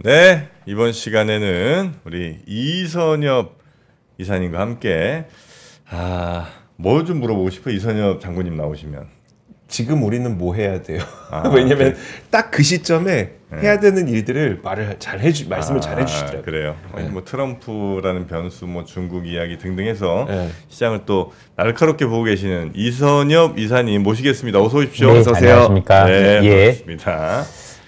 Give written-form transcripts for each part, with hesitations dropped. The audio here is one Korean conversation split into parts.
네, 이번 시간에는 우리 이선엽 이사님과 함께 뭘 좀 물어보고 싶어요. 이선엽 장군님 나오시면. 지금 우리는 뭐 해야 돼요? 왜냐면 딱 그 시점에 해야 되는 일들을 말씀을 잘 해주시더라고요. 그래요. 뭐 트럼프라는 변수, 뭐 중국 이야기 등등해서 시장을 또 날카롭게 보고 계시는 이선엽 이사님 모시겠습니다. 어서 오십시오. 네, 어서 오세요. 안녕하십니까. 네, 반갑습니다.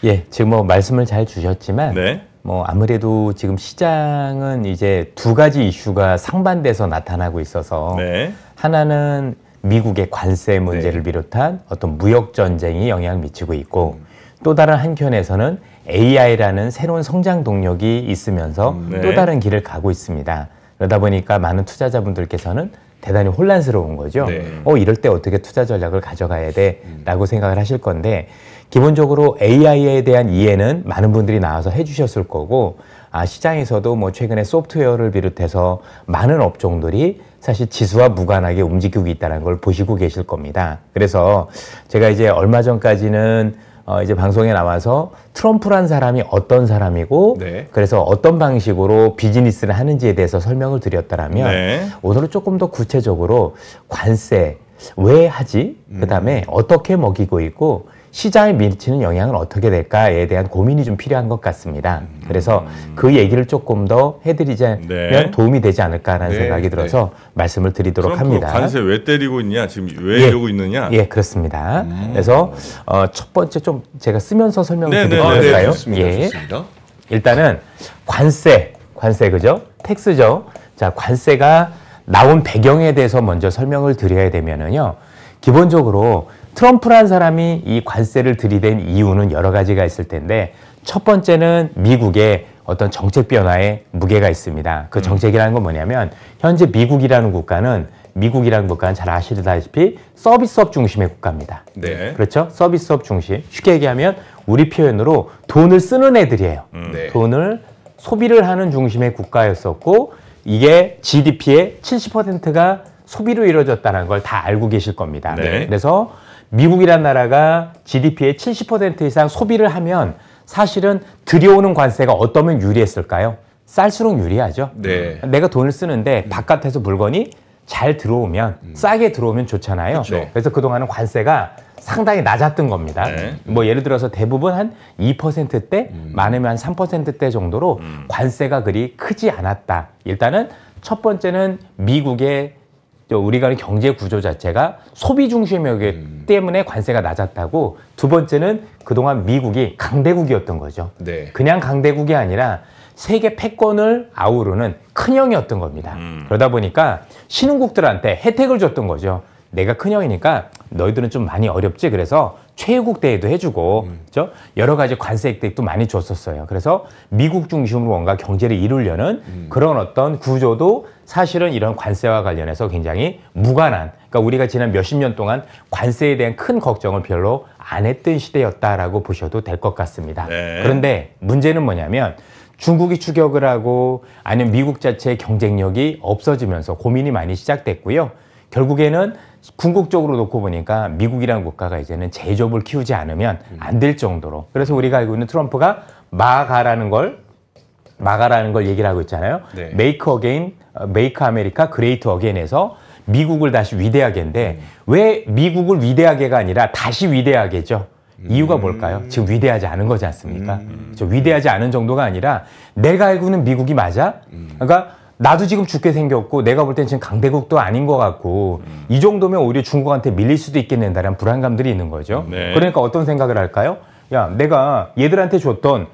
예, 지금 뭐 말씀을 잘 주셨지만, 네. 뭐 아무래도 지금 시장은 이제 두 가지 이슈가 상반돼서 나타나고 있어서, 네. 하나는 미국의 관세 문제를 비롯한 어떤 무역 전쟁이 영향을 미치고 있고, 또 다른 한켠에서는 AI라는 새로운 성장 동력이 있으면서 또 다른 길을 가고 있습니다. 그러다 보니까 많은 투자자분들께서는 대단히 혼란스러운 거죠. 이럴 때 어떻게 투자 전략을 가져가야 돼? 라고 생각을 하실 건데, 기본적으로 AI에 대한 이해는 많은 분들이 나와서 해주셨을 거고, 시장에서도 뭐 최근에 소프트웨어를 비롯해서 많은 업종들이 사실 지수와 무관하게 움직이고 있다는 걸 보시고 계실 겁니다. 그래서 제가 이제 얼마 전까지는 이제 방송에 나와서 트럼프란 사람이 어떤 사람이고, 그래서 어떤 방식으로 비즈니스를 하는지에 대해서 설명을 드렸더라면, 오늘은 조금 더 구체적으로 관세 왜 하지? 그 다음에 어떻게 먹이고 있고, 시장에 미치는 영향은 어떻게 될까에 대한 고민이 좀 필요한 것 같습니다. 그래서 그 얘기를 조금 더 해드리자면 도움이 되지 않을까라는 생각이 들어서 말씀을 드리도록 합니다. 관세 왜 때리고 있냐? 지금 왜 이러고 있느냐? 예, 그렇습니다. 그래서 첫 번째 좀 제가 쓰면서 설명을 드릴까요? 좋습니다. 일단은 관세 그죠? 텍스죠. 자, 관세가 나온 배경에 대해서 먼저 설명을 드려야 되면은요. 기본적으로 트럼프라는 사람이 이 관세를 들이댄 이유는 여러 가지가 있을 텐데, 첫 번째는 미국의 어떤 정책 변화에 무게가 있습니다. 그 정책이라는 건 뭐냐면, 현재 미국이라는 국가는 잘 아시다시피 서비스업 중심의 국가입니다. 그렇죠? 서비스업 중심. 쉽게 얘기하면 우리 표현으로 돈을 쓰는 애들이에요. 돈을 소비를 하는 중심의 국가였었고, 이게 GDP의 70%가 소비로 이루어졌다는 걸 다 알고 계실 겁니다. 그래서 미국이란 나라가 GDP의 70% 이상 소비를 하면 사실은 들여오는 관세가 어떠면 유리했을까요? 쌀수록 유리하죠. 내가 돈을 쓰는데 바깥에서 물건이 잘 들어오면, 싸게 들어오면 좋잖아요. 그래서 그동안은 관세가 상당히 낮았던 겁니다. 뭐 예를 들어서 대부분 한 2%대, 많으면 한 3%대 정도로 관세가 그리 크지 않았다. 일단은 첫 번째는 미국의 우리가 하는 경제 구조 자체가 소비 중심이기 때문에 관세가 낮았다고, 두 번째는 그동안 미국이 강대국이었던 거죠. 그냥 강대국이 아니라 세계 패권을 아우르는 큰형이었던 겁니다. 그러다 보니까 신흥국들한테 혜택을 줬던 거죠. 내가 큰형이니까 너희들은 좀 많이 어렵지. 그래서 최애국 대회도 해주고, 그렇죠? 여러 가지 관세 혜택도 많이 줬었어요. 그래서 미국 중심으로 뭔가 경제를 이루려는 그런 어떤 구조도 사실은 이런 관세와 관련해서 굉장히 무관한, 그러니까 우리가 지난 몇십 년 동안 관세에 대한 큰 걱정을 별로 안 했던 시대였다라고 보셔도 될 것 같습니다. 그런데 문제는 뭐냐면, 중국이 추격을 하고 아니면 미국 자체의 경쟁력이 없어지면서 고민이 많이 시작됐고요. 결국에는 궁극적으로 놓고 보니까 미국이라는 국가가 이제는 제조업을 키우지 않으면 안 될 정도로, 그래서 우리가 알고 있는 트럼프가 마가라는 걸 얘기를 하고 있잖아요. Make America Great Again에서 미국을 다시 위대하게인데, 왜 미국을 위대하게가 아니라 다시 위대하게죠? 이유가 뭘까요? 지금 위대하지 않은 거지 않습니까? 위대하지 않은 정도가 아니라 내가 알고 있는 미국이 맞아? 그러니까 나도 지금 죽게 생겼고, 내가 볼 땐 지금 강대국도 아닌 것 같고, 이 정도면 오히려 중국한테 밀릴 수도 있겠는다는 불안감들이 있는 거죠. 그러니까 어떤 생각을 할까요? 야, 내가 얘들한테 줬던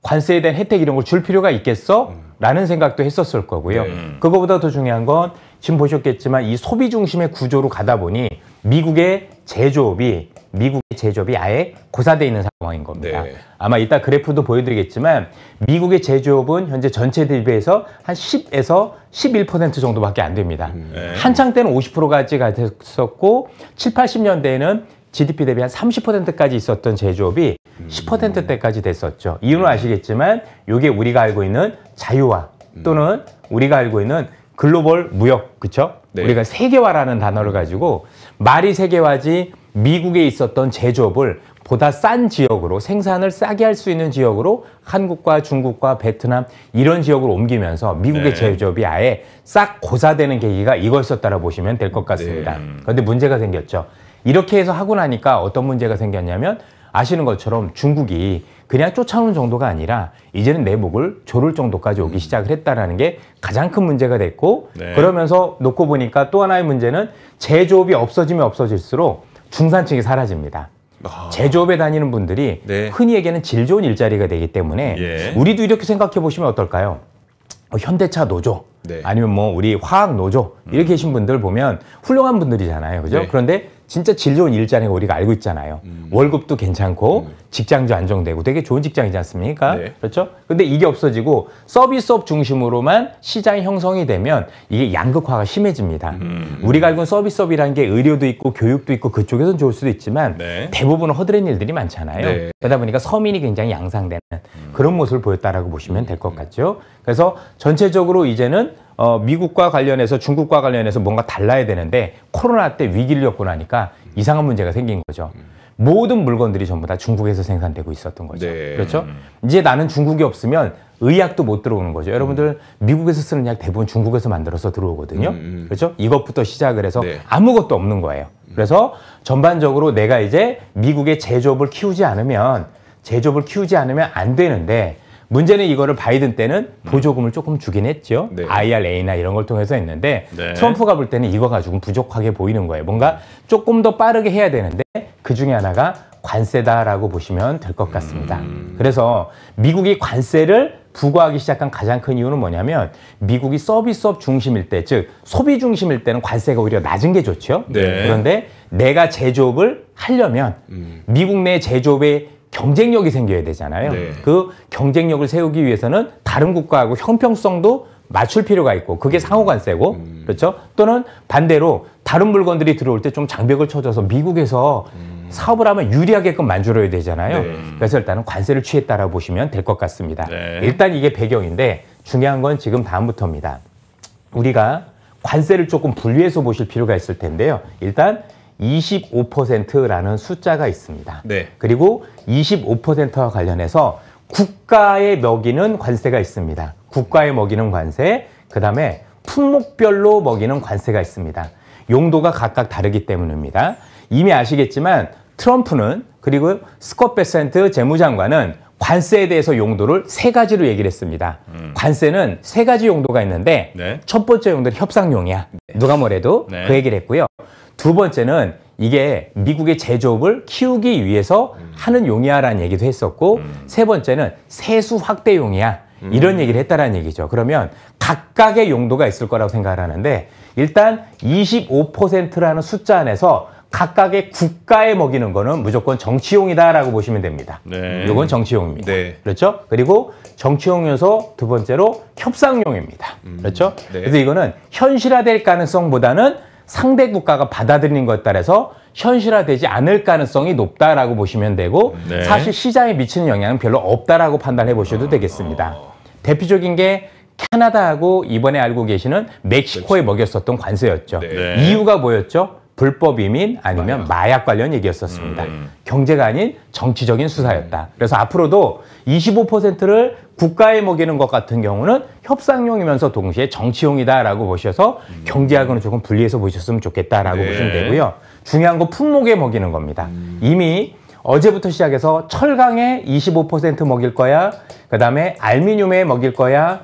관세에 대한 혜택 이런 걸 줄 필요가 있겠어? 라는 생각도 했었을 거고요. 그거보다 더 중요한 건 지금 보셨겠지만 이 소비 중심의 구조로 가다 보니 미국의 제조업이 아예 고사되어 있는 상황인 겁니다. 아마 이따 그래프도 보여드리겠지만, 미국의 제조업은 현재 전체 대비해서 한 10에서 11% 정도밖에 안 됩니다. 한창 때는 50%까지가 됐었고, 7, 80년대에는 GDP 대비 한 30%까지 있었던 제조업이 10%대까지 됐었죠. 이유는 아시겠지만, 이게 우리가 알고 있는 자유화 또는 우리가 알고 있는 글로벌 무역, 그쵸? 우리가 세계화라는 단어를 가지고, 말이 세계화지 미국에 있었던 제조업을 보다 싼 지역으로 생산을 싸게 할 수 있는 지역으로 한국과 중국과 베트남 이런 지역으로 옮기면서 미국의 네. 제조업이 아예 싹 고사되는 계기가 이거였었다고 보시면 될 것 같습니다. 그런데 문제가 생겼죠. 이렇게 해서 하고 나니까 어떤 문제가 생겼냐면 아시는 것처럼 중국이 그냥 쫓아오는 정도가 아니라 이제는 내목을 조를 정도까지 오기 시작을 했다는 게 가장 큰 문제가 됐고 네. 그러면서 놓고 보니까 또 하나의 문제는 제조업이 없어지면 없어질수록 중산층이 사라집니다. 제조업에 다니는 분들이 네. 흔히 얘기하는 질 좋은 일자리가 되기 때문에 예. 우리도 이렇게 생각해 보시면 어떨까요? 현대차 노조 네. 아니면 뭐 우리 화학 노조 이렇게 계신 분들 보면 훌륭한 분들이잖아요. 그죠? 네. 그런데 진짜 질 좋은 일자리가 우리가 알고 있잖아요. 월급도 괜찮고 직장도 안정되고 되게 좋은 직장이지 않습니까? 네. 그렇죠? 근데 이게 없어지고 서비스업 중심으로만 시장이 형성이 되면 이게 양극화가 심해집니다. 우리가 알고 있는 서비스업이라는 게 의료도 있고 교육도 있고 그쪽에서는 좋을 수도 있지만 네. 대부분은 허드렛 일들이 많잖아요. 네. 그러다 보니까 서민이 굉장히 양상되는 그런 모습을 보였다라고 보시면 될 것 같죠. 그래서 전체적으로 이제는 미국과 관련해서 중국과 관련해서 뭔가 달라야 되는데 코로나 때 위기를 겪고 나니까 이상한 문제가 생긴 거죠. 모든 물건들이 전부 다 중국에서 생산되고 있었던 거죠. 네. 그렇죠? 이제 나는 중국이 없으면 의약도 못 들어오는 거죠. 여러분들 미국에서 쓰는 약 대부분 중국에서 만들어서 들어오거든요. 그렇죠? 이것부터 시작을 해서 네. 아무것도 없는 거예요. 그래서 전반적으로 내가 이제 미국의 제조업을 키우지 않으면 안 되는데 문제는 이거를 바이든 때는 보조금을 조금 주긴 했죠. 네. IRA나 이런 걸 통해서 했는데 네. 트럼프가 볼 때는 이거 가지고는 부족하게 보이는 거예요. 뭔가 조금 더 빠르게 해야 되는데 그 중에 하나가 관세다라고 보시면 될 것 같습니다. 그래서 미국이 관세를 부과하기 시작한 가장 큰 이유는 뭐냐면 미국이 서비스업 중심일 때, 즉 소비 중심일 때는 관세가 오히려 낮은 게 좋죠. 네. 그런데 내가 제조업을 하려면 미국 내 제조업의 경쟁력이 생겨야 되잖아요. 네. 그 경쟁력을 세우기 위해서는 다른 국가하고 형평성도 맞출 필요가 있고 그게 상호관세고 그렇죠? 또는 반대로 다른 물건들이 들어올 때 좀 장벽을 쳐줘서 미국에서 사업을 하면 유리하게끔 만들어야 되잖아요. 네. 그래서 일단은 관세를 취했다라고 보시면 될 것 같습니다. 네. 일단 이게 배경인데 중요한 건 지금 다음부터입니다. 우리가 관세를 조금 분리해서 보실 필요가 있을 텐데요. 일단 25%라는 숫자가 있습니다. 네. 그리고 25%와 관련해서 국가에 먹이는 관세가 있습니다. 국가에 먹이는 관세, 그 다음에 품목별로 먹이는 관세가 있습니다. 용도가 각각 다르기 때문입니다. 이미 아시겠지만 트럼프는 그리고 스콧 베센트 재무장관은 관세에 대해서 용도를 세 가지로 얘기를 했습니다. 관세는 세 가지 용도가 있는데 네. 첫 번째 용도는 협상용이야. 누가 뭐래도 네. 그 얘기를 했고요. 두 번째는 이게 미국의 제조업을 키우기 위해서 하는 용이야라는 얘기도 했었고 세 번째는 세수 확대용이야. 이런 얘기를 했다라는 얘기죠. 그러면 각각의 용도가 있을 거라고 생각을 하는데 일단 25%라는 숫자 안에서 각각의 국가에 먹이는 거는 무조건 정치용이다라고 보시면 됩니다. 네. 이건 정치용입니다. 네. 그렇죠? 그리고 정치용 요소 두 번째로 협상용입니다. 그렇죠? 네. 그래서 이거는 현실화될 가능성보다는 상대 국가가 받아들이는 것에 따라서 현실화되지 않을 가능성이 높다라고 보시면 되고 네. 사실 시장에 미치는 영향은 별로 없다라고 판단해 보셔도 되겠습니다. 대표적인 게 캐나다하고 이번에 알고 계시는 멕시코에 먹였었던 관세였죠. 네. 이유가 뭐였죠? 불법 이민 아니면 마약 관련 얘기였었습니다. 경제가 아닌 정치적인 수사였다. 그래서 앞으로도 25%를 국가에 먹이는 것 같은 경우는 협상용이면서 동시에 정치용이다라고 보셔서 경제하고는 조금 분리해서 보셨으면 좋겠다라고 네. 보시면 되고요. 중요한 건 품목에 먹이는 겁니다. 이미 어제부터 시작해서 철강에 25% 먹일 거야. 그다음에 알루미늄에 먹일 거야.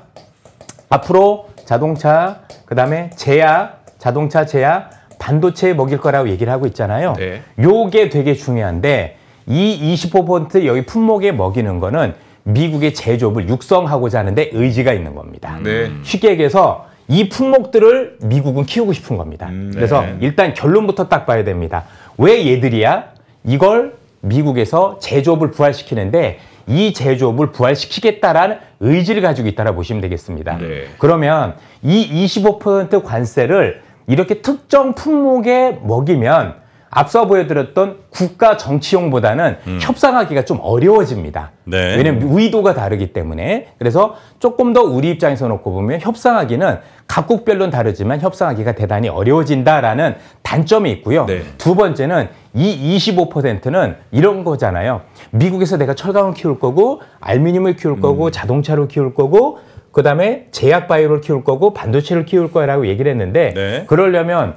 앞으로 자동차, 그다음에 제약, 자동차 제약, 반도체에 먹일 거라고 얘기를 하고 있잖아요. 네. 요게 되게 중요한데 이 25% 여기 품목에 먹이는 거는 미국의 제조업을 육성하고자 하는데 의지가 있는 겁니다. 네. 쉽게 얘기해서 이 품목들을 미국은 키우고 싶은 겁니다. 그래서 네. 일단 결론부터 딱 봐야 됩니다. 왜 얘들이야? 이걸 미국에서 제조업을 부활시키는데 이 제조업을 부활시키겠다라는 의지를 가지고 있다라 보시면 되겠습니다. 네. 그러면 이 25% 관세를 이렇게 특정 품목에 먹이면 앞서 보여드렸던 국가 정치용보다는 협상하기가 좀 어려워집니다. 네. 왜냐하면 의도가 다르기 때문에. 그래서 조금 더 우리 입장에서 놓고 보면 협상하기는 각국별로는 다르지만 협상하기가 대단히 어려워진다라는 단점이 있고요. 네. 두 번째는 이 25%는 이런 거잖아요. 미국에서 내가 철강을 키울 거고 알루미늄을 키울 거고 자동차를 키울 거고 그다음에 제약 바이오를 키울 거고 반도체를 키울 거라고 얘기를 했는데 네. 그러려면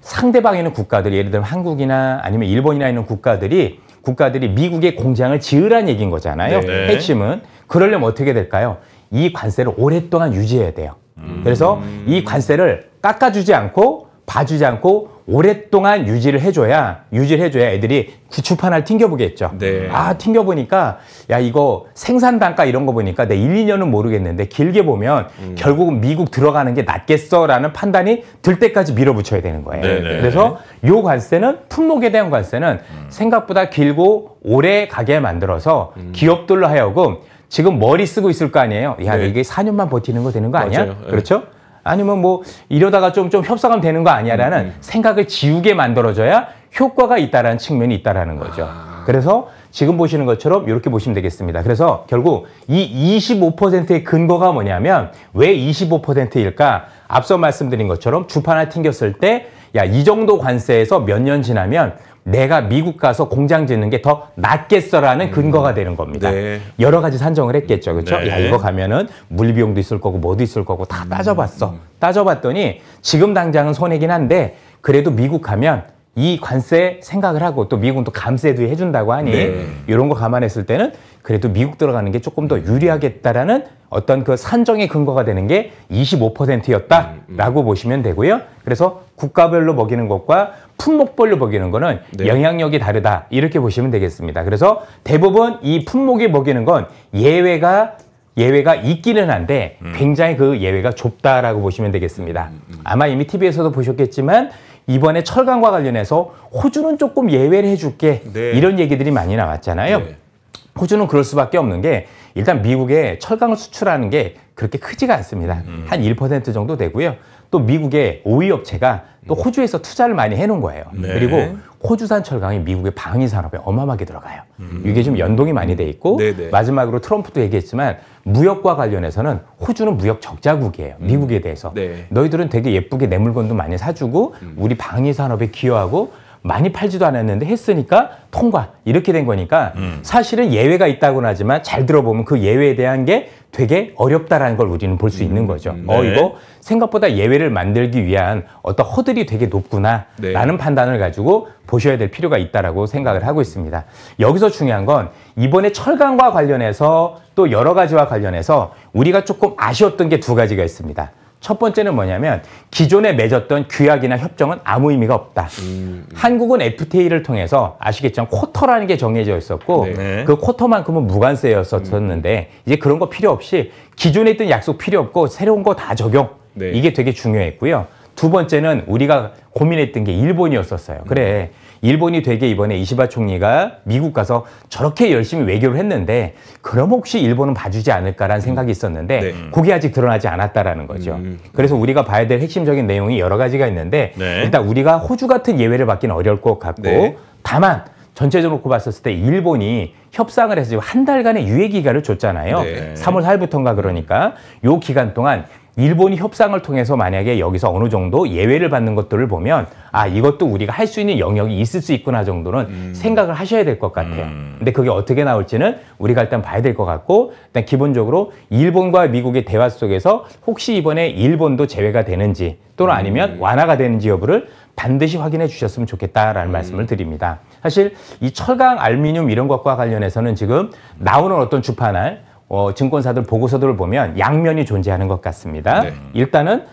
상대방에 있는 국가들 예를 들면 한국이나 아니면 일본이나 있는 국가들이 미국의 공장을 지으란 얘기인 거잖아요. 네. 핵심은. 그러려면 어떻게 될까요? 이 관세를 오랫동안 유지해야 돼요. 그래서 이 관세를 깎아주지 않고 봐주지 않고 오랫동안 유지를 해줘야 애들이 주판을 튕겨보겠죠. 네. 아, 튕겨보니까 야 이거 생산 단가 이런 거 보니까 내 1, 2년은 모르겠는데 길게 보면 결국은 미국 들어가는 게 낫겠어라는 판단이 들 때까지 밀어붙여야 되는 거예요. 네네. 그래서 요 관세는 품목에 대한 관세는 생각보다 길고 오래 가게 만들어서 기업들로 하여금 지금 머리 쓰고 있을 거 아니에요. 야, 네. 이게 4년만 버티는 거 되는 거 아니야? 맞아요. 네. 그렇죠? 아니면 뭐 이러다가 좀 협상하면 되는 거 아니야라는 생각을 지우게 만들어줘야 효과가 있다라는 측면이 있다라는 거죠. 그래서 지금 보시는 것처럼 이렇게 보시면 되겠습니다. 그래서 결국 이 25%의 근거가 뭐냐면 왜 25%일까? 앞서 말씀드린 것처럼 주판을 튕겼을 때 야, 이 정도 관세에서 몇 년 지나면 내가 미국 가서 공장 짓는 게 더 낫겠어라는 근거가 되는 겁니다. 네. 여러 가지 산정을 했겠죠. 그렇죠? 네. 야, 이거 가면은 물비용도 있을 거고 뭐도 있을 거고 다 따져봤어. 따져봤더니 지금 당장은 손해긴 한데 그래도 미국 가면 이 관세 생각을 하고 또 미국은 또 감세도 해준다고 하니 네. 이런 거 감안했을 때는 그래도 미국 들어가는 게 조금 더 유리하겠다라는 어떤 그 산정의 근거가 되는 게 25%였다라고 보시면 되고요. 그래서 국가별로 먹이는 것과 품목별로 먹이는 거는 네. 영향력이 다르다 이렇게 보시면 되겠습니다. 그래서 대부분 이 품목에 먹이는 건 예외가 있기는 한데 굉장히 그 예외가 좁다라고 보시면 되겠습니다. 아마 이미 TV에서도 보셨겠지만 이번에 철강과 관련해서 호주는 조금 예외를 해줄게 네. 이런 얘기들이 많이 나왔잖아요. 네. 호주는 그럴 수밖에 없는 게 일단 미국에 철강을 수출하는 게 그렇게 크지가 않습니다. 한 1% 정도 되고요. 또 미국의 오이 업체가 또 호주에서 투자를 많이 해놓은 거예요. 네. 그리고 호주산 철강이 미국의 방위 산업에 어마어마하게 들어가요. 이게 좀 연동이 많이 돼 있고 네네. 마지막으로 트럼프도 얘기했지만 무역과 관련해서는 호주는 무역 적자국이에요. 미국에 대해서. 네. 너희들은 되게 예쁘게 내 물건도 많이 사주고 우리 방위 산업에 기여하고 많이 팔지도 않았는데 했으니까 통과 이렇게 된 거니까 사실은 예외가 있다고는 하지만 잘 들어보면 그 예외에 대한 게 되게 어렵다라는 걸 우리는 볼 수 있는 거죠. 네. 이거 생각보다 예외를 만들기 위한 어떤 허들이 되게 높구나라는 네. 판단을 가지고 보셔야 될 필요가 있다라고 생각을 하고 있습니다. 여기서 중요한 건 이번에 철강과 관련해서 또 여러 가지와 관련해서 우리가 조금 아쉬웠던 게 두 가지가 있습니다. 첫 번째는 뭐냐면 기존에 맺었던 규약이나 협정은 아무 의미가 없다. 한국은 FTA를 통해서 아시겠지만 쿼터라는 게 정해져 있었고 네. 그 쿼터만큼은 무관세였었는데 이제 그런 거 필요 없이 기존에 있던 약속 필요 없고 새로운 거 다 적용. 네. 이게 되게 중요했고요. 두 번째는 우리가 고민했던 게 일본이었었어요. 그래. 일본이 되게 이번에 이시바 총리가 미국 가서 저렇게 열심히 외교를 했는데 그럼 혹시 일본은 봐주지 않을까라는 생각이 있었는데 네. 그게 아직 드러나지 않았다라는 거죠. 그래서 우리가 봐야 될 핵심적인 내용이 여러 가지가 있는데 네. 일단 우리가 호주 같은 예외를 받기는 어려울 것 같고 네. 다만 전체적으로 놓고 봤었을 때 일본이 협상을 해서 지금 한 달간의 유예 기간을 줬잖아요. 네. 3월 4일부터인가 그러니까 요 기간 동안 일본이 협상을 통해서 만약에 여기서 어느 정도 예외를 받는 것들을 보면 아 이것도 우리가 할 수 있는 영역이 있을 수 있구나 정도는 생각을 하셔야 될 것 같아요. 근데 그게 어떻게 나올지는 우리가 일단 봐야 될 것 같고 일단 기본적으로 일본과 미국의 대화 속에서 혹시 이번에 일본도 제외가 되는지 또는 아니면 완화가 되는지 여부를 반드시 확인해 주셨으면 좋겠다라는 말씀을 드립니다. 사실 이 철강, 알루미늄 이런 것과 관련해서는 지금 나오는 어떤 주판을 증권사들 보고서들을 보면 양면이 존재하는 것 같습니다. 네. 일단은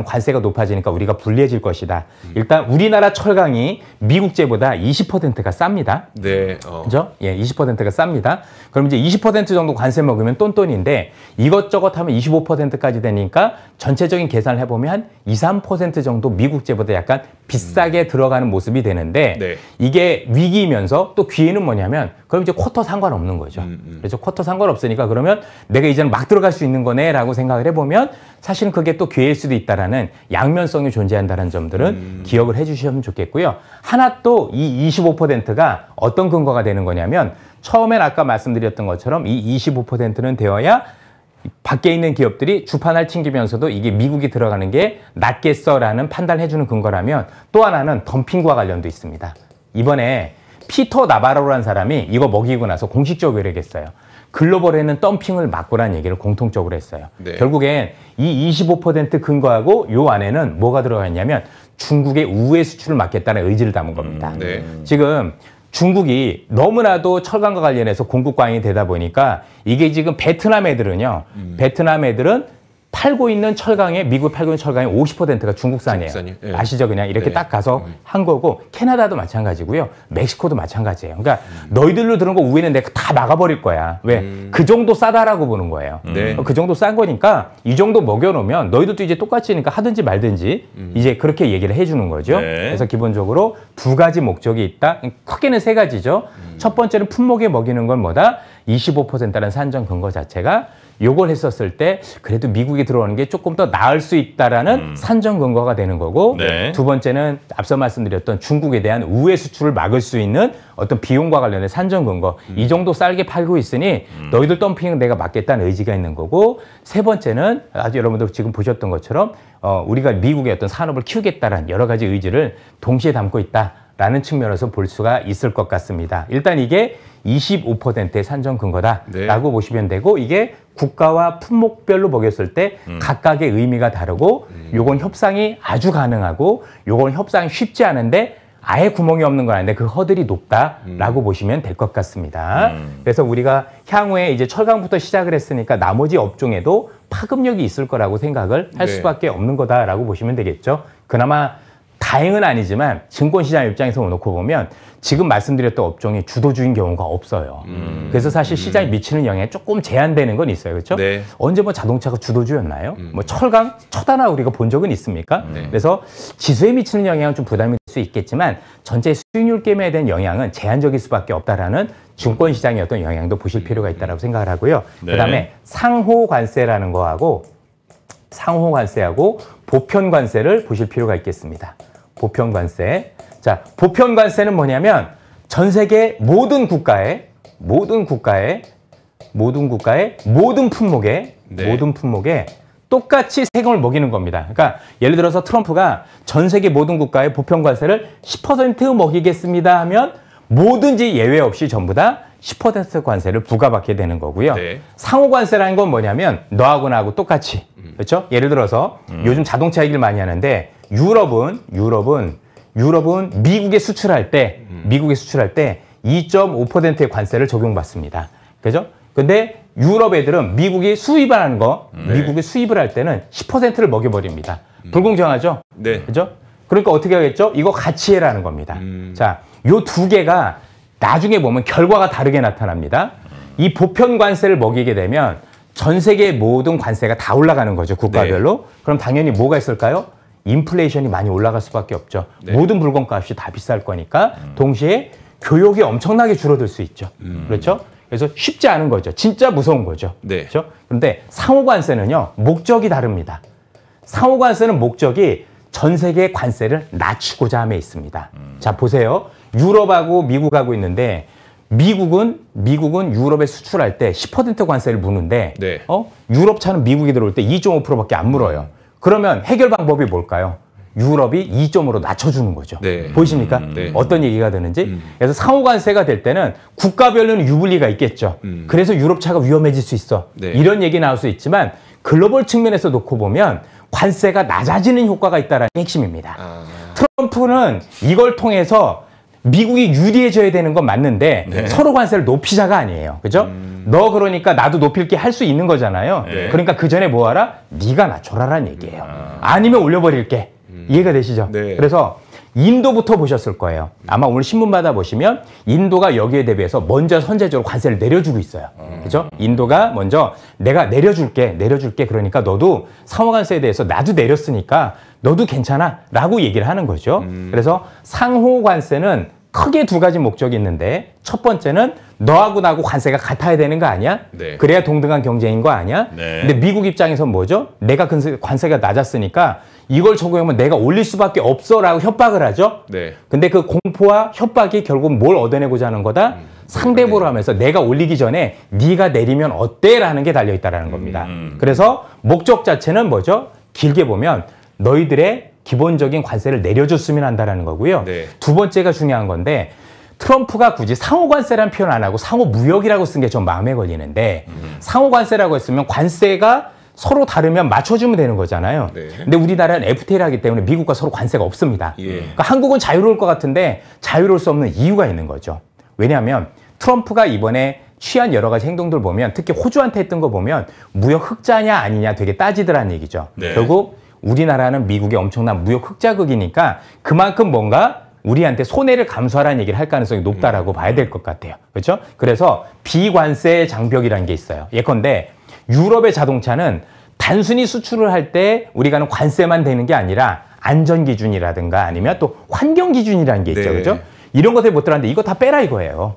관세가 높아지니까 우리가 불리해질 것이다. 일단 우리나라 철강이 미국제보다 20%가 쌉니다. 네. 그죠? 예, 20%가 쌉니다. 그럼 이제 20% 정도 관세 먹으면 똔똔인데 이것저것 하면 25%까지 되니까 전체적인 계산을 해보면 한 2, 3% 정도 미국제보다 약간 비싸게 들어가는 모습이 되는데 네. 이게 위기이면서 또 기회는 뭐냐면 그럼 이제 쿼터 상관없는 거죠. 그래서 쿼터 상관없으니까 그러면 내가 이제는 막 들어갈 수 있는 거네라고 생각을 해보면 사실은 그게 또 기회일 수도 있다라는 양면성이 존재한다는 점들은 기억을 해주시면 좋겠고요. 하나 또 이 25%가 어떤 근거가 되는 거냐면 처음엔 아까 말씀드렸던 것처럼 이 25%는 되어야 밖에 있는 기업들이 주판을 튕기면서도 이게 미국이 들어가는 게 낫겠어라는 판단을 해주는 근거라면 또 하나는 덤핑과 관련도 있습니다. 이번에 피터 나바로라는 사람이 이거 먹이고 나서 공식적으로 얘기했어요. 글로벌에는 덤핑을 막고라는 얘기를 공통적으로 했어요. 네. 결국엔 이 25% 근거하고 요 안에는 뭐가 들어가 있냐면 중국의 우회 수출을 막겠다는 의지를 담은 겁니다. 네. 지금 중국이 너무나도 철강과 관련해서 공급 과잉이 되다 보니까 이게 지금 베트남 애들은요. 베트남 애들은 팔고 있는 철강에 미국 팔고 있는 철강의 50%가 중국산이에요. 중국산이요? 네. 아시죠? 그냥 이렇게 네. 딱 가서 한 거고 캐나다도 마찬가지고요. 멕시코도 마찬가지예요. 그러니까 너희들로 들은 거 우회는 내가 다 막아버릴 거야. 왜? 그 정도 싸다라고 보는 거예요. 네. 그 정도 싼 거니까 이 정도 먹여놓으면 너희들도 이제 똑같이니까 하든지 말든지 이제 그렇게 얘기를 해주는 거죠. 네. 그래서 기본적으로 두 가지 목적이 있다. 크게는 세 가지죠. 첫 번째는 품목에 먹이는 건 뭐다? 25%라는 산정 근거 자체가 요걸 했었을 때 그래도 미국에 들어오는 게 조금 더 나을 수 있다라는 산정 근거가 되는 거고 네. 두 번째는 앞서 말씀드렸던 중국에 대한 우회 수출을 막을 수 있는 어떤 비용과 관련된 산정 근거 이 정도 싸게 팔고 있으니 너희들 덤핑은 내가 막겠다는 의지가 있는 거고 세 번째는 아주 여러분들 지금 보셨던 것처럼 우리가 미국의 어떤 산업을 키우겠다라는 여러 가지 의지를 동시에 담고 있다라는 측면에서 볼 수가 있을 것 같습니다. 일단 이게 25%의 산정 근거다라고 네. 보시면 되고 이게 국가와 품목별로 먹였을 때 각각의 의미가 다르고 요건 협상이 아주 가능하고 요건 협상이 쉽지 않은데 아예 구멍이 없는 건 아닌데 그 허들이 높다라고 보시면 될 것 같습니다. 그래서 우리가 향후에 이제 철강부터 시작을 했으니까 나머지 업종에도 파급력이 있을 거라고 생각을 할 네. 수밖에 없는 거다라고 보시면 되겠죠. 그나마 다행은 아니지만 증권시장 입장에서 놓고 보면 지금 말씀드렸던 업종이 주도주인 경우가 없어요. 그래서 사실 시장에 미치는 영향이 조금 제한되는 건 있어요. 그렇죠? 네. 언제 뭐 자동차가 주도주였나요? 뭐 철강 첫 하나 우리가 본 적은 있습니까? 네. 그래서 지수에 미치는 영향은 좀 부담이 될 수 있겠지만 전체 수익률 게임에 대한 영향은 제한적일 수밖에 없다라는 증권시장의 어떤 영향도 보실 필요가 있다고 생각을 하고요. 네. 그다음에 상호관세라는 거하고 상호관세하고 보편관세를 보실 필요가 있겠습니다. 보편관세. 자, 보편관세는 뭐냐면 전 세계 모든 국가의 모든 품목에 네. 모든 품목에 똑같이 세금을 먹이는 겁니다. 그러니까 예를 들어서 트럼프가 전 세계 모든 국가의 보편관세를 10% 먹이겠습니다 하면 뭐든지 예외 없이 전부 다 10% 관세를 부과받게 되는 거고요. 네. 상호관세라는 건 뭐냐면 너하고 나하고 똑같이 그렇죠? 예를 들어서 요즘 자동차 얘기를 많이 하는데 유럽은 미국에 수출할 때 2.5%의 관세를 적용받습니다. 그죠? 근데 유럽 애들은 미국이 수입을 하는 거, 미국이 수입을 할 때는 10%를 먹여버립니다. 불공정하죠? 네. 그죠? 그러니까 어떻게 하겠죠? 이거 같이 해라는 겁니다. 자, 요 두 개가 나중에 보면 결과가 다르게 나타납니다. 이 보편 관세를 먹이게 되면 전 세계 모든 관세가 다 올라가는 거죠. 국가별로. 네. 그럼 당연히 뭐가 있을까요? 인플레이션이 많이 올라갈 수밖에 없죠. 네. 모든 물건값이 다 비쌀 거니까 동시에 교역이 엄청나게 줄어들 수 있죠. 그렇죠? 그래서 쉽지 않은 거죠. 진짜 무서운 거죠. 네. 그렇죠? 그런데 상호관세는요. 목적이 다릅니다. 상호관세는 목적이 전 세계 관세를 낮추고자 함에 있습니다. 자, 보세요. 유럽하고 미국하고 있는데 미국은 유럽에 수출할 때 10% 관세를 무는데 네. 유럽 차는 미국에 들어올 때 2.5%밖에 안 물어요. 그러면 해결 방법이 뭘까요? 유럽이 2.5로 낮춰주는 거죠. 네. 보이십니까? 네. 어떤 얘기가 되는지. 그래서 상호관세가 될 때는 국가별로는 유불리가 있겠죠. 그래서 유럽차가 위험해질 수 있어. 네. 이런 얘기 나올 수 있지만 글로벌 측면에서 놓고 보면 관세가 낮아지는 효과가 있다는 게 핵심입니다. 트럼프는 이걸 통해서 미국이 유리해져야 되는 건 맞는데 네. 서로 관세를 높이자가 아니에요. 그죠? 너 그러니까 나도 높일게 할 수 있는 거잖아요. 네. 그러니까 그 전에 뭐 하라? 네가 낮춰라라는 얘기예요. 아니면 올려버릴게. 이해가 되시죠? 네. 그래서 인도부터 보셨을 거예요. 아마 오늘 신문마다 보시면 인도가 여기에 대비해서 먼저 선제적으로 관세를 내려주고 있어요. 그죠? 인도가 먼저 내가 내려줄게. 그러니까 너도 상호관세에 대해서 나도 내렸으니까 너도 괜찮아. 라고 얘기를 하는 거죠. 그래서 상호관세는 크게 두 가지 목적이 있는데 첫 번째는 너하고 나하고 관세가 같아야 되는 거 아니야? 네. 그래야 동등한 경쟁인 거 아니야? 네. 근데 미국 입장에선 뭐죠? 내가 관세가 낮았으니까 이걸 적용하면 내가 올릴 수밖에 없어라고 협박을 하죠. 네. 근데 그 공포와 협박이 결국 뭘 얻어내고자 하는 거다? 상대보를 하면서 내가 올리기 전에 네가 내리면 어때라는 게 달려있다라는 겁니다. 그래서 목적 자체는 뭐죠? 길게 보면 너희들의 기본적인 관세를 내려줬으면 한다라는 거고요. 네. 두 번째가 중요한 건데 트럼프가 굳이 상호 관세라는 표현 안 하고 상호 무역이라고 쓴 게 좀 마음에 걸리는데 상호 관세라고 했으면 관세가 서로 다르면 맞춰주면 되는 거잖아요. 네. 근데 우리나라는 FTA를 하기 때문에 미국과 서로 관세가 없습니다. 예. 그러니까 한국은 자유로울 것 같은데 자유로울 수 없는 이유가 있는 거죠. 왜냐하면 트럼프가 이번에 취한 여러 가지 행동들 보면 특히 호주한테 했던 거 보면 무역 흑자냐 아니냐 되게 따지더란 얘기죠. 네. 결국 우리나라는 미국의 엄청난 무역 흑자국이니까 그만큼 뭔가 우리한테 손해를 감수하라는 얘기를 할 가능성이 높다라고 봐야 될 것 같아요. 그렇죠? 그래서 비관세 장벽이라는 게 있어요. 예컨대 유럽의 자동차는 단순히 수출을 할 때 우리가 하는 관세만 되는 게 아니라 안전 기준이라든가 아니면 또 환경 기준이라는 게 있죠. 네. 그렇죠? 이런 것에 못 들어갔는데 이거 다 빼라 이거예요.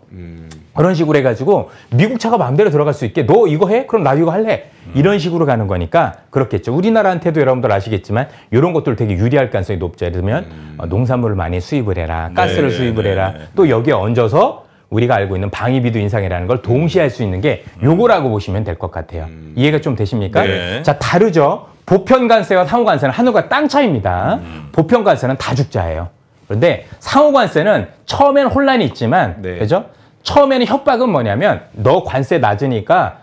그런 식으로 해가지고 미국 차가 마음대로 들어갈 수 있게 너 이거 해? 그럼 나도 이거 할래. 이런 식으로 가는 거니까 그렇겠죠. 우리나라한테도 여러분들 아시겠지만 이런 것들 되게 유리할 가능성이 높죠. 예를 들면 농산물을 많이 수입을 해라. 가스를 네, 수입을 네, 해라. 네. 또 여기에 얹어서 우리가 알고 있는 방위비도 인상이라는 걸 동시에 할 수 있는 게 요거라고 보시면 될 것 같아요. 이해가 좀 되십니까? 네. 자, 다르죠. 보편관세와 상호관세는 하늘과 땅 차이입니다. 보편관세는 다죽자예요. 그런데 상호관세는 처음에는 혼란이 있지만, 네. 그죠? 처음에는 협박은 뭐냐면 너 관세 낮으니까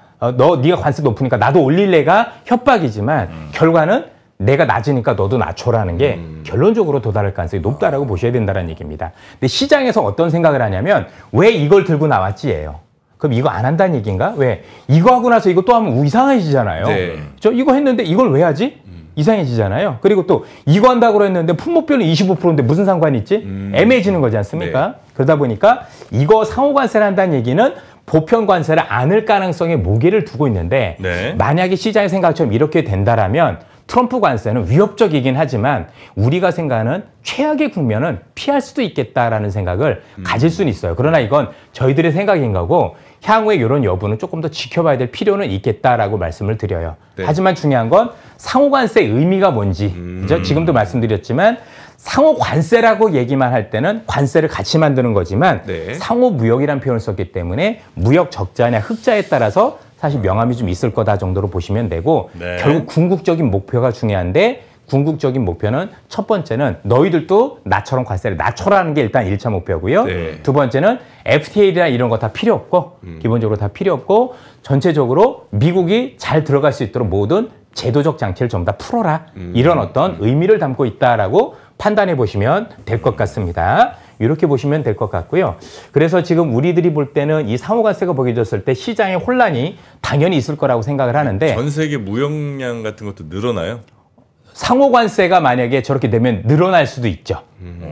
네가 관세 높으니까 나도 올릴래가 협박이지만 결과는 내가 낮으니까 너도 낮춰라는 게 결론적으로 도달할 가능성이 높다라고 보셔야 된다는 얘기입니다. 근데 시장에서 어떤 생각을 하냐면 왜 이걸 들고 나왔지예요. 그럼 이거 안 한다는 얘기인가? 왜? 이거 하고 나서 이거 또 하면 이상해지잖아요. 네. 저 이거 했는데 이걸 왜 하지? 이상해지잖아요. 그리고 또 이거 한다고 했는데 품목별로 25%인데 무슨 상관이 있지? 애매해지는 거지 않습니까? 네. 그러다 보니까 이거 상호관세를 한다는 얘기는 보편관세를 안을 가능성에 무게를 두고 있는데 네. 만약에 시장의 생각처럼 이렇게 된다라면 트럼프 관세는 위협적이긴 하지만 우리가 생각하는 최악의 국면은 피할 수도 있겠다라는 생각을 가질 수는 있어요. 그러나 이건 저희들의 생각인 거고 향후에 이런 여부는 조금 더 지켜봐야 될 필요는 있겠다라고 말씀을 드려요. 네. 하지만 중요한 건 상호관세의 의미가 뭔지 그죠? 지금도 말씀드렸지만 상호관세라고 얘기만 할 때는 관세를 같이 만드는 거지만 네. 상호무역이라는 표현을 썼기 때문에 무역 적자냐 흑자에 따라서 사실 명암이 좀 있을 거다 정도로 보시면 되고 네. 결국 궁극적인 목표가 중요한데 궁극적인 목표는 첫 번째는 너희들도 나처럼 관세를 낮춰라는 게 일단 1차 목표고요. 네. 두 번째는 FTA나 이런 거 다 필요 없고 기본적으로 다 필요 없고 전체적으로 미국이 잘 들어갈 수 있도록 모든 제도적 장치를 전부 다 풀어라. 이런 어떤 의미를 담고 있다라고 판단해 보시면 될 것 같습니다. 이렇게 보시면 될 것 같고요. 그래서 지금 우리들이 볼 때는 이 상호관세가 보여졌을 때 시장의 혼란이 당연히 있을 거라고 생각을 하는데 전 세계 무역량 같은 것도 늘어나요? 상호관세가 만약에 저렇게 되면 늘어날 수도 있죠.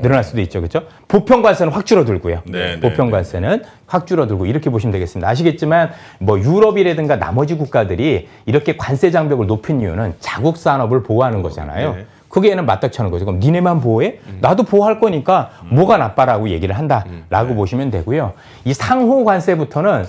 늘어날 수도 있죠. 그렇죠? 보편관세는 확 줄어들고요. 네, 보편관세는 확 줄어들고 이렇게 보시면 되겠습니다. 아시겠지만 뭐 유럽이라든가 나머지 국가들이 이렇게 관세 장벽을 높인 이유는 자국 산업을 보호하는 거잖아요. 네. 그게는 맞닥치는 거죠. 그럼 니네만 보호해? 나도 보호할 거니까 뭐가 나빠라고 얘기를 한다라고 보시면 되고요. 이 상호관세부터는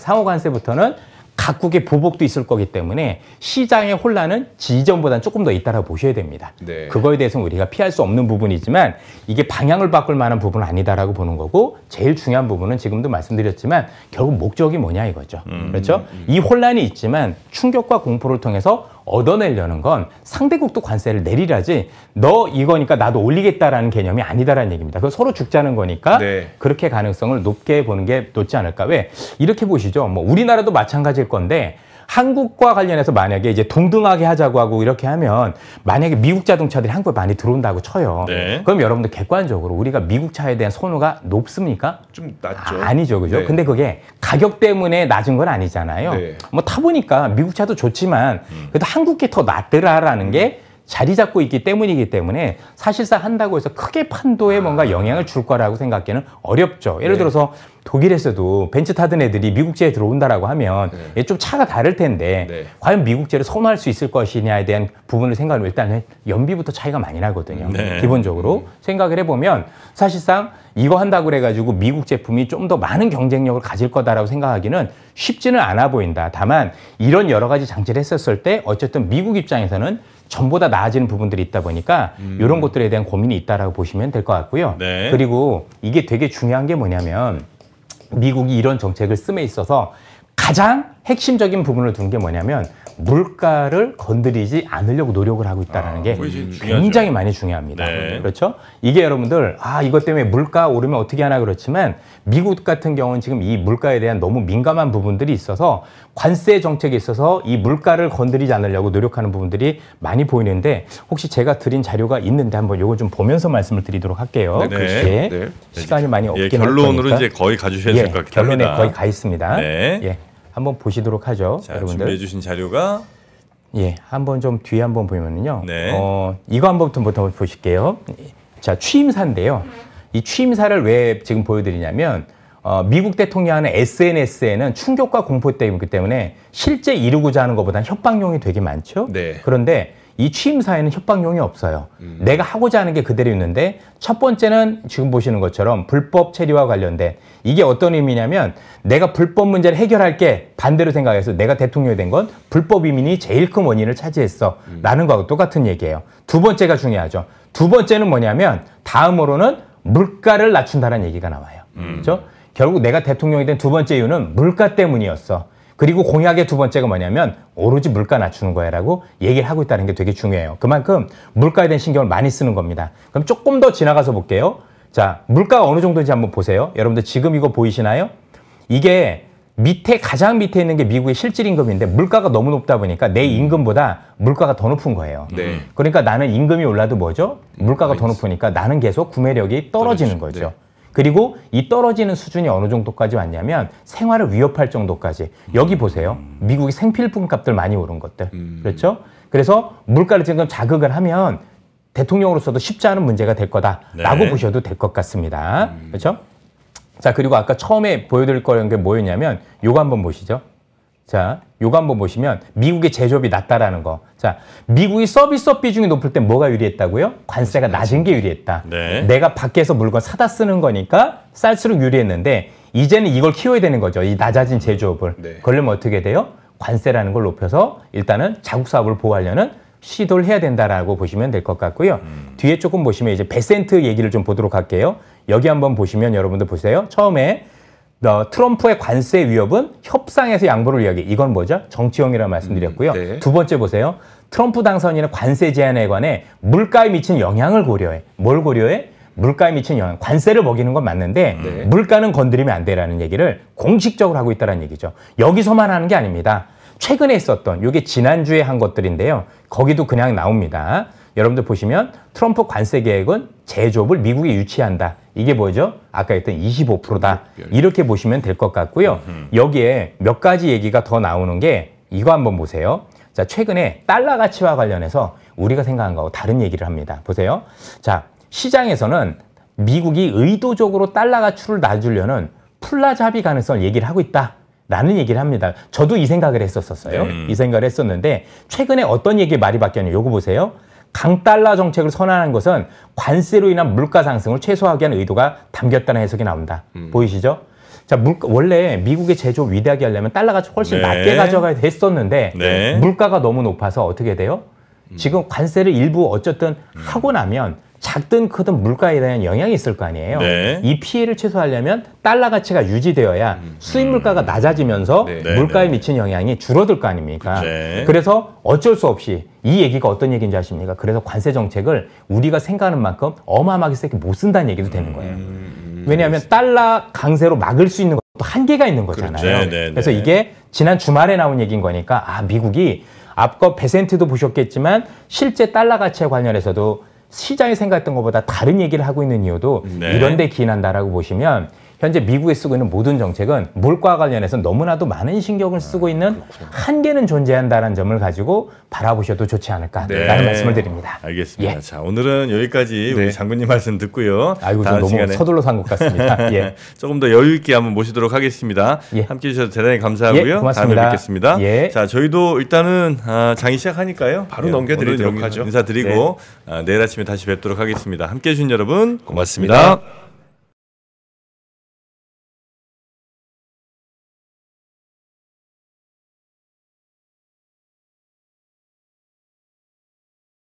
각국의 보복도 있을 거기 때문에 시장의 혼란은 이전보다는 조금 더 있다라고 보셔야 됩니다. 네. 그거에 대해서는 우리가 피할 수 없는 부분이지만 이게 방향을 바꿀 만한 부분은 아니다라고 보는 거고 제일 중요한 부분은 지금도 말씀드렸지만 결국 목적이 뭐냐 이거죠. 그렇죠? 이 혼란이 있지만 충격과 공포를 통해서 얻어내려는 건 상대국도 관세를 내리라지 너 이거니까 나도 올리겠다라는 개념이 아니다라는 얘기입니다. 그건 서로 죽자는 거니까 네. 그렇게 가능성을 높게 보는 게 좋지 않을까. 왜? 이렇게 보시죠. 뭐 우리나라도 마찬가지일 건데 한국과 관련해서 만약에 이제 동등하게 하자고 하고 이렇게 하면 만약에 미국 자동차들이 한국에 많이 들어온다고 쳐요. 네. 그럼 여러분들 객관적으로 우리가 미국 차에 대한 선호가 높습니까? 좀 낮죠. 아니죠. 그죠? 네. 근데 그게 가격 때문에 낮은 건 아니잖아요. 네. 뭐 타보니까 미국 차도 좋지만 그래도 한국 게 더 낫더라라는 게 자리 잡고 있기 때문이기 때문에 사실상 한다고 해서 크게 판도에 뭔가 영향을 줄 거라고 생각하기는 어렵죠. 예를 네. 들어서 독일에서도 벤츠 타던 애들이 미국제에 들어온다라고 하면 네. 좀 차가 다를 텐데 네. 과연 미국제를 선호할 수 있을 것이냐에 대한 부분을 생각하면 일단은 연비부터 차이가 많이 나거든요. 네. 기본적으로 생각을 해보면 사실상 이거 한다고 그래가지고 미국 제품이 좀 더 많은 경쟁력을 가질 거다라고 생각하기는 쉽지는 않아 보인다. 다만 이런 여러 가지 장치를 했었을 때 어쨌든 미국 입장에서는 전보다 나아지는 부분들이 있다 보니까 이런 것들에 대한 고민이 있다라고 보시면 될 것 같고요. 네. 그리고 이게 되게 중요한 게 뭐냐면 미국이 이런 정책을 씀에 있어서 가장 핵심적인 부분을 둔 게 뭐냐면 물가를 건드리지 않으려고 노력을 하고 있다는 게 굉장히 많이 중요합니다. 네. 그렇죠? 이게 여러분들 이것 때문에 물가 오르면 어떻게 하나 그렇지만 미국 같은 경우는 지금 이 물가에 대한 너무 민감한 부분들이 있어서 관세 정책에 있어서 이 물가를 건드리지 않으려고 노력하는 부분들이 많이 보이는데 혹시 제가 드린 자료가 있는데 한번 요거 좀 보면서 말씀을 드리도록 할게요. 네. 예. 시간이 많이 없긴 할 결론으로 거니까. 이제 거의 가주셔야 될 것 같긴 합니다. 결론에 거의 가 있습니다. 네. 예. 한번 보시도록 하죠. 자, 여러분들. 준비해 주신 자료가 예, 한번 좀 뒤에 한번 보면은요. 네. 이거 한번부터 보실게요. 자, 취임사인데요. 이 취임사를 왜 지금 보여드리냐면 미국 대통령의 SNS에는 충격과 공포 때문에 실제 이루고자 하는 것보다는 협박용이 되게 많죠. 네. 그런데 이 취임사에는 협박용이 없어요. 내가 하고자 하는 게 그대로 있는데 첫 번째는 지금 보시는 것처럼 불법 체류와 관련된 이게 어떤 의미냐면 내가 불법 문제를 해결할게 반대로 생각해서 내가 대통령이 된 건 불법 이민이 제일 큰 원인을 차지했어 라는 거하고 똑같은 얘기예요. 두 번째가 중요하죠. 두 번째는 뭐냐면 다음으로는 물가를 낮춘다는 얘기가 나와요. 그렇죠? 결국 내가 대통령이 된 두 번째 이유는 물가 때문이었어. 그리고 공약의 두 번째가 뭐냐면 오로지 물가 낮추는 거야라고 얘기를 하고 있다는 게 되게 중요해요. 그만큼 물가에 대한 신경을 많이 쓰는 겁니다. 그럼 조금 더 지나가서 볼게요. 자, 물가가 어느 정도인지 한번 보세요. 여러분들 지금 이거 보이시나요? 이게 가장 밑에 있는 게 미국의 실질 임금인데 물가가 너무 높다 보니까 내 임금보다 물가가 더 높은 거예요. 네. 그러니까 나는 임금이 올라도 뭐죠? 물가가 더 높으니까 나는 계속 구매력이 떨어지는 거죠. 네. 그리고 이 떨어지는 수준이 어느 정도까지 왔냐면 생활을 위협할 정도까지. 여기 보세요. 미국이 생필품 값들 많이 오른 것들. 그렇죠? 그래서 물가를 지금 자극을 하면 대통령으로서도 쉽지 않은 문제가 될 거다라고 네. 보셔도 될 것 같습니다. 그렇죠? 자, 그리고 아까 처음에 보여드릴 거는 게 뭐였냐면 요거 한번 보시죠. 자, 요거 한번 보시면 미국의 제조업이 낮다라는 거. 자, 미국이 서비스업 비중이 높을 때 뭐가 유리했다고요? 관세가 낮은 게 유리했다. 네. 내가 밖에서 물건 사다 쓰는 거니까 쌀수록 유리했는데 이제는 이걸 키워야 되는 거죠. 이 낮아진 제조업을. 네. 그러려면 어떻게 돼요? 관세라는 걸 높여서 일단은 자국 사업을 보호하려는 시도를 해야 된다라고 보시면 될 것 같고요. 뒤에 조금 보시면 이제 베센트 얘기를 좀 보도록 할게요. 여기 한번 보시면 여러분들 보세요. 처음에 트럼프의 관세 위협은 협상에서 양보를 이야기. 이건 뭐죠? 정치형이라고 말씀드렸고요. 네. 두 번째 보세요. 트럼프 당선인의 관세 제한에 관해 물가에 미친 영향을 고려해. 뭘 고려해? 물가에 미친 영향. 관세를 먹이는 건 맞는데 네. 물가는 건드리면 안 되라는 얘기를 공식적으로 하고 있다는 얘기죠. 여기서만 하는 게 아닙니다. 최근에 있었던 이게 지난주에 한 것들인데요. 거기도 그냥 나옵니다. 여러분들 보시면 트럼프 관세 계획은 제조업을 미국에 유치한다. 이게 뭐죠? 아까 했던 25%다. 이렇게 보시면 될 것 같고요. 여기에 몇 가지 얘기가 더 나오는 게 이거 한번 보세요. 자, 최근에 달러 가치와 관련해서 우리가 생각한 거하고 다른 얘기를 합니다. 보세요. 자, 시장에서는 미국이 의도적으로 달러 가치를 낮추려는 플라자 합의 가능성을 얘기를 하고 있다. 라는 얘기를 합니다. 저도 이 생각을 했었어요. 이 생각을 했었는데 최근에 어떤 얘기 말이 바뀌었냐면 요거 보세요. 강달러 정책을 선언한 것은 관세로 인한 물가 상승을 최소화하기 위한 의도가 담겼다는 해석이 나온다. 보이시죠? 자, 원래 미국의 제조업 위대하게 하려면 달러가 훨씬 네. 낮게 가져가야 했었는데 네. 물가가 너무 높아서 어떻게 돼요? 지금 관세를 일부 어쨌든 하고 나면 작든 크든 물가에 대한 영향이 있을 거 아니에요. 네. 이 피해를 최소화하려면 달러 가치가 유지되어야 수입 물가가 낮아지면서 네. 물가에 미친 영향이 줄어들 거 아닙니까? 네. 그래서 어쩔 수 없이 이 얘기가 어떤 얘기인지 아십니까? 그래서 관세 정책을 우리가 생각하는 만큼 어마어마하게 세게 못 쓴다는 얘기도 되는 거예요. 왜냐하면 달러 강세로 막을 수 있는 것도 한계가 있는 거잖아요. 그렇죠. 네, 네, 그래서 네. 이게 지난 주말에 나온 얘기인 거니까 미국이 앞거 베센트도 보셨겠지만 실제 달러 가치에 관련해서도 시장이 생각했던 것보다 다른 얘기를 하고 있는 이유도 네. 이런 데 기인한다라고 보시면 현재 미국에 쓰고 있는 모든 정책은 물가와 관련해서 너무나도 많은 신경을 쓰고 있는 한계는 존재한다는 점을 가지고 바라보셔도 좋지 않을까라는 네. 말씀을 드립니다. 알겠습니다. 예. 자, 오늘은 여기까지 우리 네. 장군님 말씀 듣고요. 아이고, 좀 다음 너무 시간에 서둘러서 한 것 같습니다. 예. 조금 더 여유 있게 한번 모시도록 하겠습니다. 예. 함께 해주셔서 대단히 감사하고요. 예, 고맙습니다. 다음에 뵙겠습니다. 예. 자, 저희도 일단은 장이 시작하니까요. 바로 넘겨드리도록 오늘은 여기 하죠. 인사드리고 내일 아침에 다시 뵙도록 하겠습니다. 함께 해주신 여러분 고맙습니다.